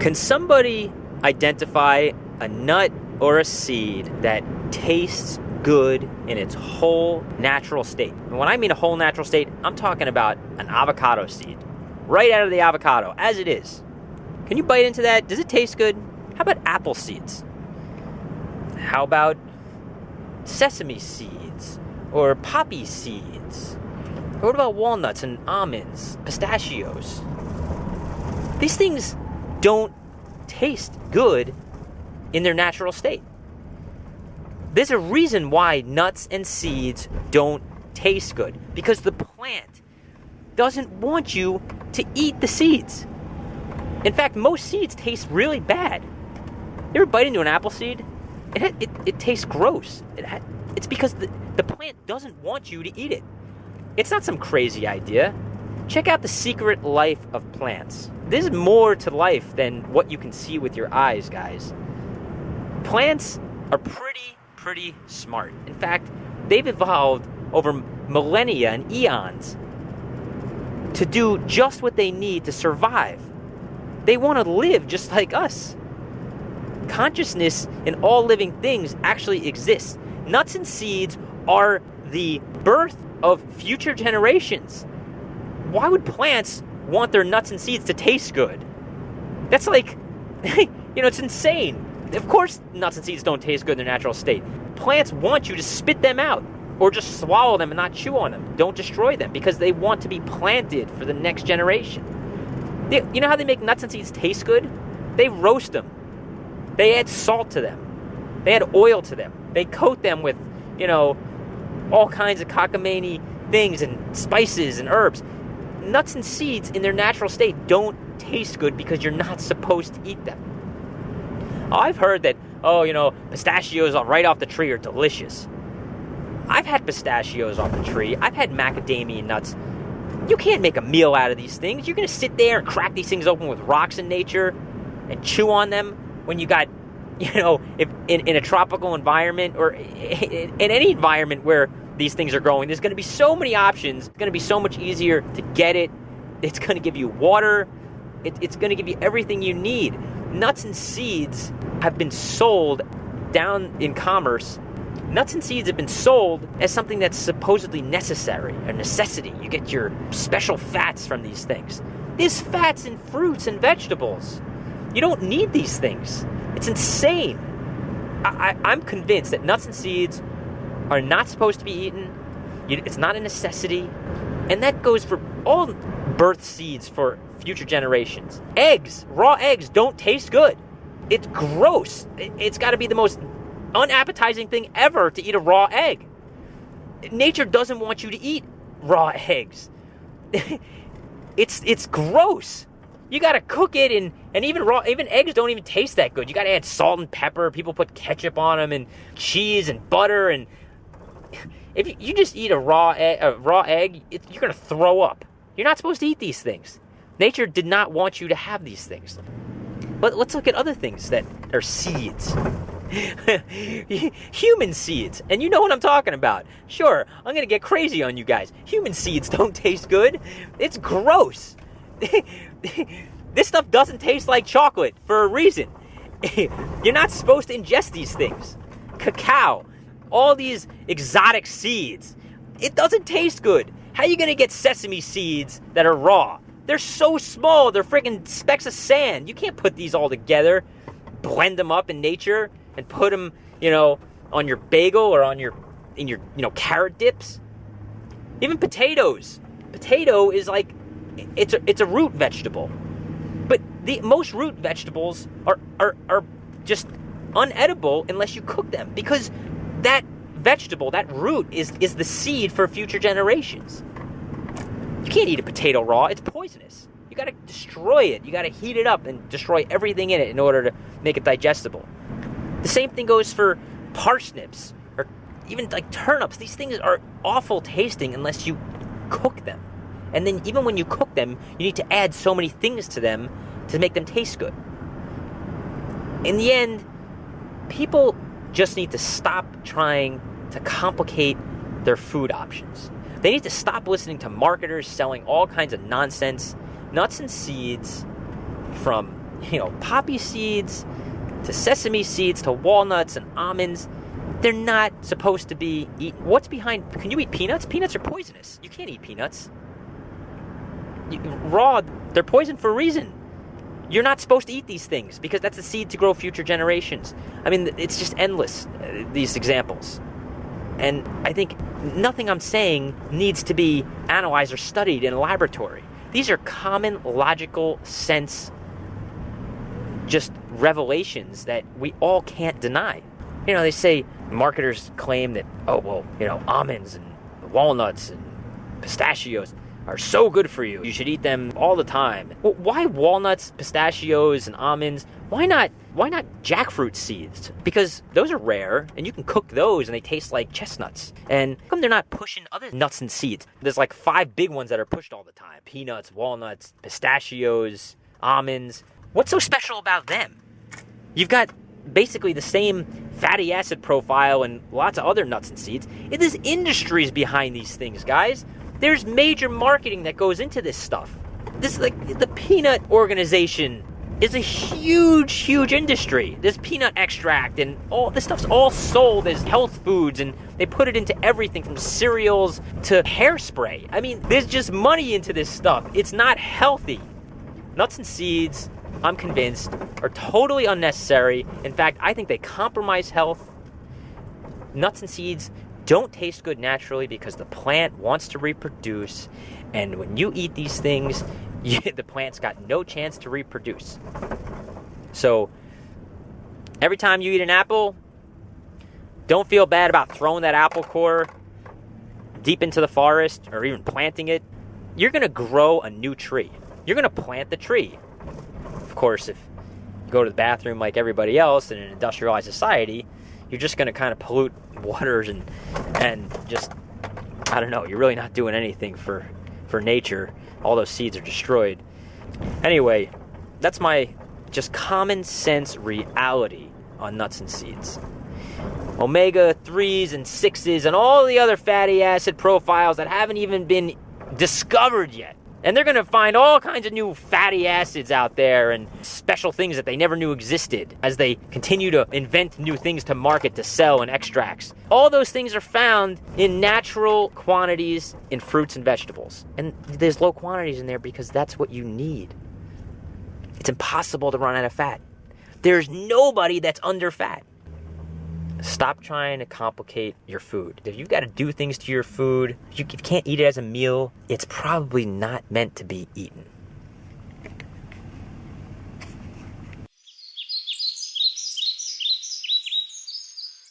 Can somebody identify a nut or a seed that tastes good in its whole natural state? And when I mean a whole natural state, I'm talking about an avocado seed. Right out of the avocado, as it is. Can you bite into that? Does it taste good? How about apple seeds? How about sesame seeds? Or poppy seeds? Or what about walnuts and almonds, pistachios? These things don't taste good in their natural state. There's a reason why nuts and seeds don't taste good. Because the plant doesn't want you to eat the seeds. In fact, most seeds taste really bad. You ever bite into an apple seed? It tastes gross. It's because the plant doesn't want you to eat it. It's not some crazy idea. Check out the secret life of plants. There's more to life than what you can see with your eyes, guys. Plants are pretty smart. In fact, they've evolved over millennia and eons to do just what they need to survive. They want to live just like us. Consciousness in all living things actually exists. Nuts and seeds are the birth of future generations. Why would plants want their nuts and seeds to taste good? That's like, it's insane. Of course nuts and seeds don't taste good in their natural state. Plants want you to spit them out or just swallow them and not chew on them. Don't destroy them because they want to be planted for the next generation. You know how they make nuts and seeds taste good? They roast them. They add salt to them. They add oil to them. They coat them with, all kinds of cockamamie things and spices and herbs. Nuts and seeds in their natural state don't taste good because you're not supposed to eat them. I've heard that, pistachios right off the tree are delicious. I've had pistachios off the tree. I've had macadamia nuts. You can't make a meal out of these things. You're going to sit there and crack these things open with rocks in nature and chew on them when you got, if in a tropical environment or in any environment where these things are growing, there's going to be so many options. It's going to be so much easier to get it. It's going to give you water. It's going to give you everything you need. Nuts and seeds have been sold down in commerce. Nuts and seeds have been sold as something that's supposedly necessary, a necessity. You get your special fats from these things. There's fats in fruits and vegetables. You don't need these things. It's insane. I'm convinced that nuts and seeds are not supposed to be eaten. It's not a necessity. And that goes for all birth seeds for future generations. Eggs, raw eggs, don't taste good. It's gross. It's got to be the most unappetizing thing ever to eat a raw egg. Nature doesn't want you to eat raw eggs. It's gross. You gotta cook it, and even eggs don't even taste that good. You gotta add salt and pepper. People put ketchup on them and cheese and butter, and if you just eat a raw egg, you're gonna throw up. You're not supposed to eat these things. Nature did not want you to have these things. But let's look at other things that are seeds. Human seeds. And you know what I'm talking about. Sure, I'm going to get crazy on you guys. Human seeds don't taste good. It's gross. This stuff doesn't taste like chocolate for a reason. You're not supposed to ingest these things. Cacao, all these exotic seeds. It doesn't taste good. How are you going to get sesame seeds that are raw? They're so small, they're freaking specks of sand. You can't put these all together, blend them up in nature, and put them, on your bagel or in your carrot dips. Even potatoes. Potato is like, it's a root vegetable. But most root vegetables are just unedible unless you cook them, because that vegetable, that root, is the seed for future generations. You can't eat a potato raw. It's poisonous. You got to destroy it. You got to heat it up and destroy everything in it in order to make it digestible. The same thing goes for parsnips or even like turnips. These things are awful tasting unless you cook them. And then even when you cook them, you need to add so many things to them to make them taste good. In the end, people just need to stop trying to complicate their food options. They need to stop listening to marketers selling all kinds of nonsense. Nuts and seeds from poppy seeds to sesame seeds to walnuts and almonds, they're not supposed to be eaten. What's behind? Can you eat peanuts? Peanuts are poisonous. You can't eat peanuts. Raw, they're poison for a reason. You're not supposed to eat these things because that's a seed to grow future generations. I mean, it's just endless, these examples. And I think nothing I'm saying needs to be analyzed or studied in a laboratory. These are common logical sense, just revelations that we all can't deny. They say, marketers claim that, almonds and walnuts and pistachios are so good for you. You should eat them all the time. Well, why walnuts, pistachios, and almonds? Why not jackfruit seeds? Because those are rare, and you can cook those, and they taste like chestnuts. And how come they're not pushing other nuts and seeds? There's like 5 big ones that are pushed all the time. Peanuts, walnuts, pistachios, almonds. What's so special about them? You've got basically the same fatty acid profile and lots of other nuts and seeds. There's industries behind these things, guys. There's major marketing that goes into this stuff. This is like the peanut organization is a huge industry. There's peanut extract and all this stuff's all sold as health foods, and they put it into everything from cereals to hairspray. I mean, there's just money into this stuff. It's not healthy. Nuts and seeds, I'm convinced, are totally unnecessary. In fact, I think they compromise health. Nuts and seeds don't taste good naturally because the plant wants to reproduce, and when you eat these things, the plant's got no chance to reproduce. So every time you eat an apple, don't feel bad about throwing that apple core deep into the forest or even planting it. You're going to grow a new tree. You're going to plant the tree. Of course, if you go to the bathroom like everybody else in an industrialized society, you're just going to kind of pollute waters and just, I don't know, you're really not doing anything for nature. All those seeds are destroyed. Anyway, that's my just common sense reality on nuts and seeds. Omega-3s and 6s and all the other fatty acid profiles that haven't even been discovered yet. And they're going to find all kinds of new fatty acids out there and special things that they never knew existed as they continue to invent new things to market, to sell, and extracts. All those things are found in natural quantities in fruits and vegetables. And there's low quantities in there because that's what you need. It's impossible to run out of fat. There's nobody that's under fat. Stop trying to complicate your food. If you've got to do things to your food, if you can't eat it as a meal, it's probably not meant to be eaten.